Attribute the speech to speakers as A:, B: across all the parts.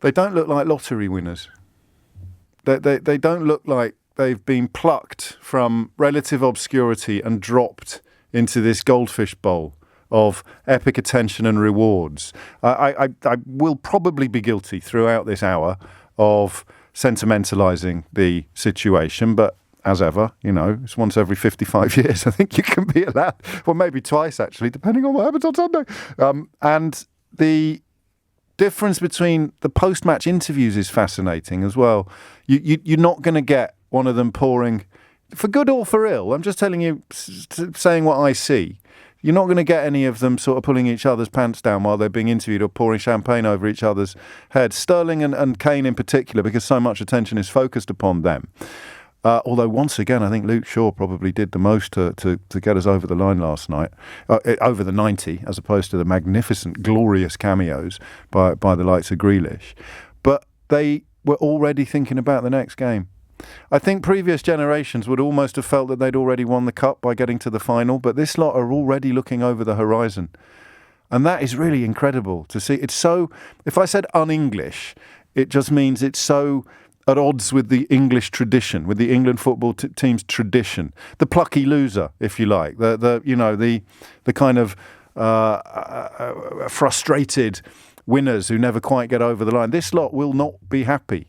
A: They don't look like lottery winners. They don't look like they've been plucked from relative obscurity and dropped into this goldfish bowl of epic attention and rewards. I will probably be guilty throughout this hour of sentimentalising the situation, but as ever, it's once every 55 years. I think you can be allowed, well, maybe twice actually, depending on what happens on Sunday. And the difference between the post-match interviews is fascinating as well. You're not going to get one of them pouring, for good or for ill, I'm just telling you, saying what I see. You're not going to get any of them sort of pulling each other's pants down while they're being interviewed or pouring champagne over each other's heads. Sterling and Kane in particular, because so much attention is focused upon them. Although, once again, I think Luke Shaw probably did the most to get us over the line last night, over the 90, as opposed to the magnificent, glorious cameos by the likes of Grealish. But they were already thinking about the next game. I think previous generations would almost have felt that they'd already won the cup by getting to the final, but this lot are already looking over the horizon. And that is really incredible to see. It's so, if I said un-English, it just means it's so at odds with the English tradition, with the England football team's tradition. The plucky loser, if you like, the kind of frustrated winners who never quite get over the line. This lot will not be happy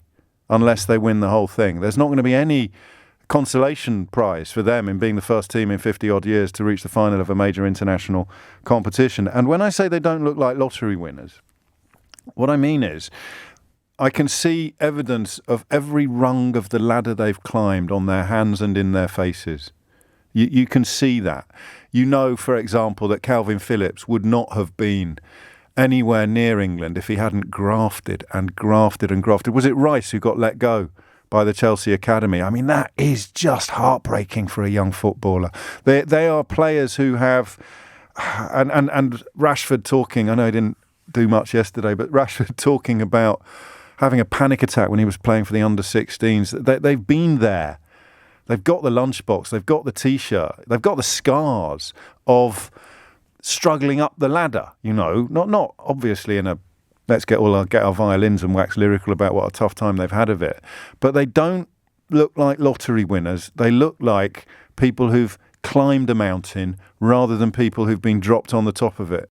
A: unless they win the whole thing. There's not going to be any consolation prize for them in being the first team in 50-odd years to reach the final of a major international competition. And when I say they don't look like lottery winners, what I mean is I can see evidence of every rung of the ladder they've climbed on their hands and in their faces. You can see that. You know, for example, that Kalvin Phillips would not have been anywhere near England if he hadn't grafted and grafted and grafted. Was it Rice who got let go by the Chelsea Academy? I mean, that is just heartbreaking for a young footballer. They are players who have, and Rashford talking, I know he didn't do much yesterday, but Rashford talking about having a panic attack when he was playing for the under-16s. They've been there. They've got the lunchbox, they've got the T-shirt, they've got the scars of struggling up the ladder, not obviously in a let's get our violins and wax lyrical about what a tough time they've had of it, but they don't look like lottery winners. They look like people who've climbed a mountain rather than people who've been dropped on the top of it.